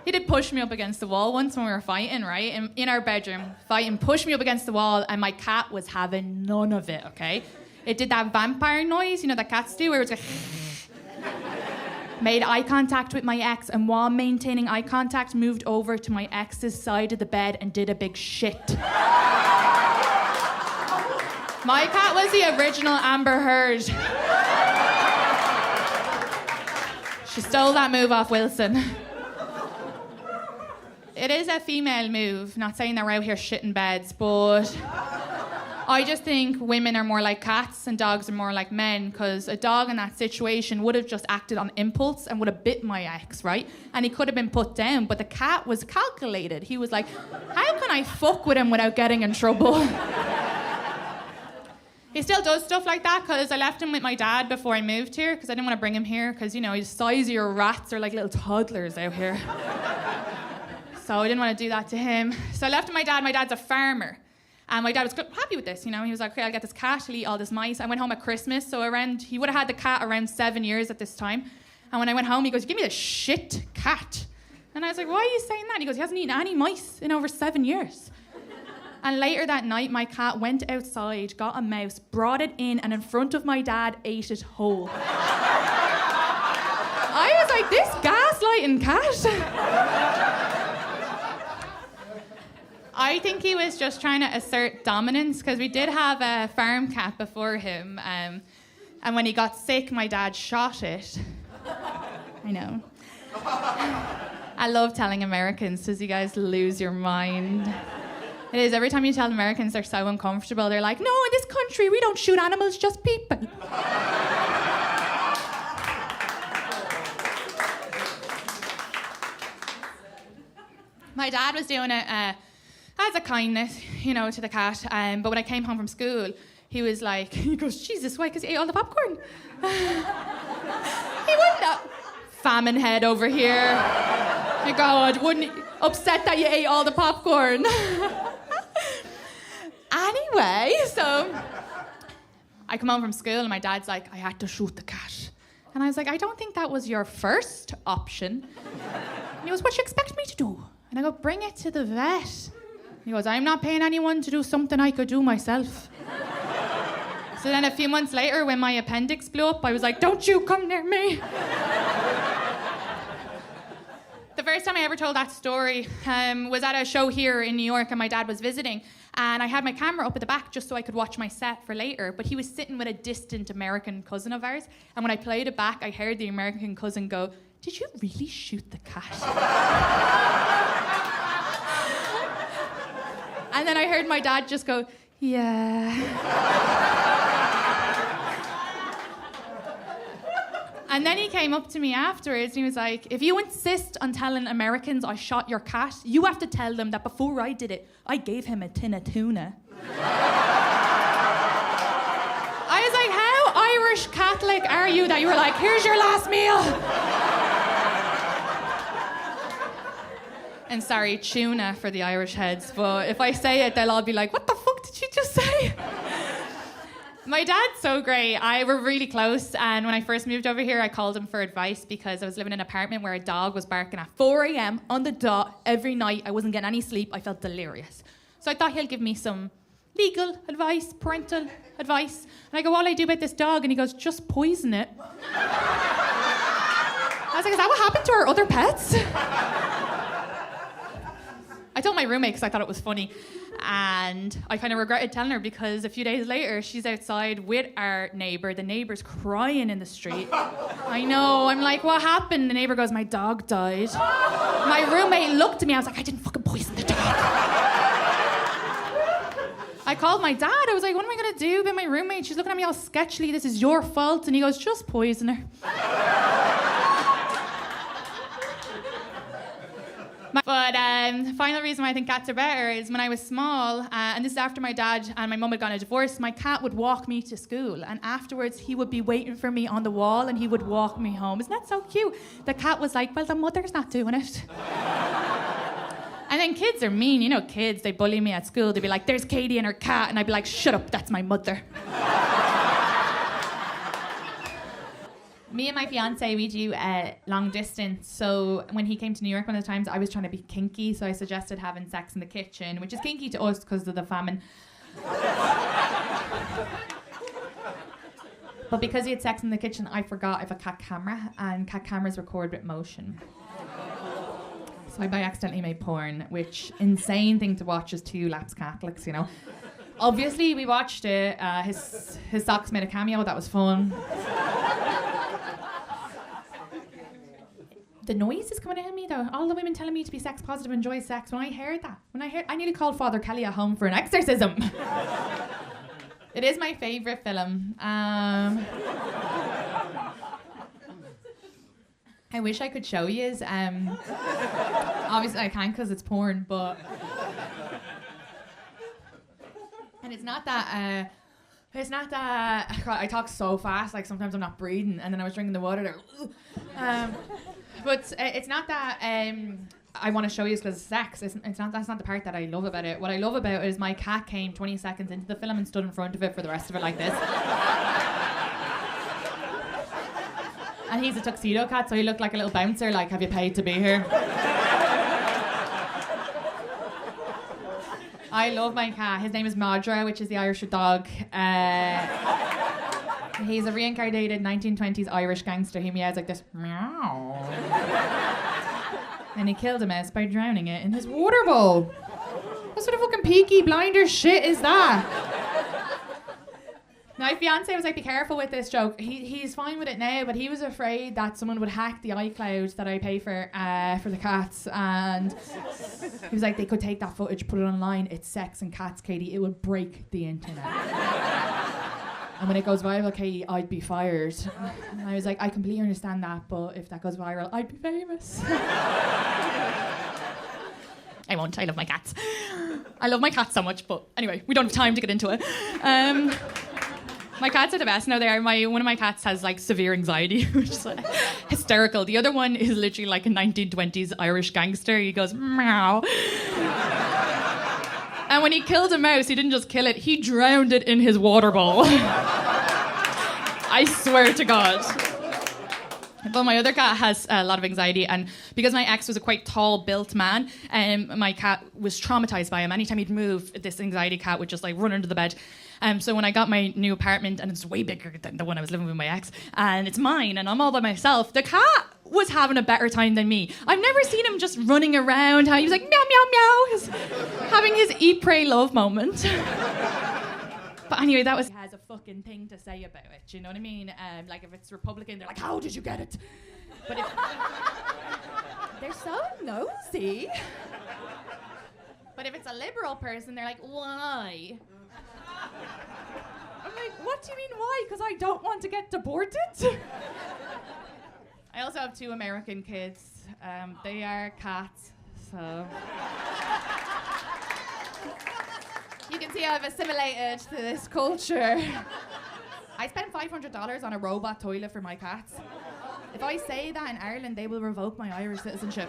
He did push me up against the wall once when we were fighting, right? In our bedroom, fighting, pushed me up against the wall, and my cat was having none of it, okay? It did that vampire noise, you know, that cats do, where it's like... Made eye contact with my ex, and while maintaining eye contact, moved over to my ex's side of the bed and did a big shit. My cat was the original Amber Heard. She stole that move off Wilson. It is a female move, not saying that we're out here shitting beds, but I just think women are more like cats and dogs are more like men, because a dog in that situation would have just acted on impulse and would have bit my ex, right? And he could have been put down, but the cat was calculated. He was like, how can I fuck with him without getting in trouble? He still does stuff like that, because I left him with my dad before I moved here, because I didn't want to bring him here, because, you know, the size of your rats are like little toddlers out here. So I didn't want to do that to him. So I left him with my dad. My dad's a farmer. And my dad was happy with this, you know. He was like, okay, I'll get this cat, he'll eat all this mice. I went home at Christmas, so he would have had the cat around 7 years at this time. And when I went home, he goes, give me the shit cat. And I was like, why are you saying that? He goes, he hasn't eaten any mice in over 7 years. And later that night, my cat went outside, got a mouse, brought it in, and in front of my dad, ate it whole. I was like, this gaslighting cat. I think he was just trying to assert dominance, because we did have a farm cat before him, and when he got sick, my dad shot it. I know. I love telling Americans, because you guys lose your mind. It is, every time you tell Americans, they're so uncomfortable. They're like, no, in this country, we don't shoot animals, just people. My dad was doing it as a kindness, you know, to the cat. But when I came home from school, he was like, he goes, Jesus, why? Because he ate all the popcorn. He wouldn't have. Famine head over here. My God, wouldn't he upset that you ate all the popcorn? Anyway, so I come home from school and my dad's like, I had to shoot the cat. And I was like, I don't think that was your first option. And he goes, what do you expect me to do? And I go, bring it to the vet. He goes, I'm not paying anyone to do something I could do myself. So then a few months later, when my appendix blew up, I was like, don't you come near me. The first time I ever told that story was at a show here in New York, and my dad was visiting. And I had my camera up at the back just so I could watch my set for later. But he was sitting with a distant American cousin of ours. And when I played it back, I heard the American cousin go, did you really shoot the cat? And then I heard my dad just go, yeah. And then he came up to me afterwards and he was like, if you insist on telling Americans I shot your cat, you have to tell them that before I did it, I gave him a tin of tuna. I was like, how Irish Catholic are you that you were like, here's your last meal? And sorry, tuna for the Irish heads, but if I say it, they'll all be like, what the fuck did you just say? My dad's so great. We're really close, and when I first moved over here, I called him for advice because I was living in an apartment where a dog was barking at 4 a.m. on the dot every night. I wasn't getting any sleep. I felt delirious. So I thought he'll give me some legal advice, parental advice. And I go, what will I do about this dog? And he goes, just poison it. I was like, is that what happened to our other pets? I told my roommate because I thought it was funny. And I kind of regretted telling her because a few days later, she's outside with our neighbour. The neighbour's crying in the street. I know. I'm like, what happened? The neighbour goes, my dog died. My roommate looked at me. I was like, I didn't fucking poison the dog. I called my dad. I was like, what am I going to do about my roommate? She's looking at me all sketchily. This is your fault. And he goes, just poison her. But the final reason why I think cats are better is when I was small, and this is after my dad and my mum had gone a divorce, my cat would walk me to school, and afterwards he would be waiting for me on the wall and he would walk me home. Isn't that so cute? The cat was like, well, the mother's not doing it. And then kids are mean. You know, kids, they bully me at school. They'd be like, there's Katie and her cat. And I'd be like, shut up, that's my mother. Me and my fiance, we do long distance. So when he came to New York one of the times, I was trying to be kinky, so I suggested having sex in the kitchen, which is kinky to us because of the famine. But because he had sex in the kitchen, I forgot I have a cat camera, and cat cameras record with motion. So I by accidentally made porn, which insane thing to watch as two lapsed Catholics, you know. Obviously, we watched it. His socks made a cameo. That was fun. The noise is coming out of me, though. All the women telling me to be sex positive, enjoy sex. When I heard that, I nearly called Father Kelly at home for an exorcism. It is my favourite film. I wish I could show you. Obviously, I can't because it's porn, but. And it's not that. God, I talk so fast, like sometimes I'm not breathing, and then I was drinking the water there. But it's not that I want to show you because it's sex. That's not the part that I love about it. What I love about it is my cat came 20 seconds into the film and stood in front of it for the rest of it like this. And he's a tuxedo cat, so he looked like a little bouncer, like, have you paid to be here? I love my cat. His name is Madra, which is the Irish dog. He's a reincarnated 1920s Irish gangster. He meows like this. Meow. And he killed a mouse by drowning it in his water bowl. What sort of fucking Peaky Blinders shit is that? My fiance was like, be careful with this joke. He's fine with it now, but he was afraid that someone would hack the iCloud that I pay for the cats. And he was like, they could take that footage, put it online. It's sex and cats, Katie. It would break the internet. And when it goes viral, Katie, I'd be fired. And I was like, I completely understand that, but if that goes viral, I'd be famous. I won't. I love my cats. I love my cats so much, but anyway, we don't have time to get into it. My cats are the best. No, they are. One of my cats has like severe anxiety, which is like, hysterical. The other one is literally like a 1920s Irish gangster. He goes, meow. And when he killed a mouse, he didn't just kill it, he drowned it in his water bowl. I swear to God. But my other cat has a lot of anxiety, and because my ex was a quite tall built man, my cat was traumatized by him. Anytime he'd move, this anxiety cat would just like run under the bed. So when I got my new apartment, and it's way bigger than the one I was living with my ex, and it's mine, and I'm all by myself, the cat was having a better time than me. I've never seen him just running around. He was like, meow, meow, meow. He was having his eat, pray, love moment. But anyway, that was... He has a fucking thing to say about it, do you know what I mean? Like, if it's Republican, they're like, how did you get it? But if... They're so nosy. But if it's a liberal person, they're like, why? I'm like, what do you mean why? Because I don't want to get deported? I also have 2 American kids. They are cats, so... You can see I've assimilated to this culture. I spent $500 on a robot toilet for my cats. If I say that in Ireland, they will revoke my Irish citizenship.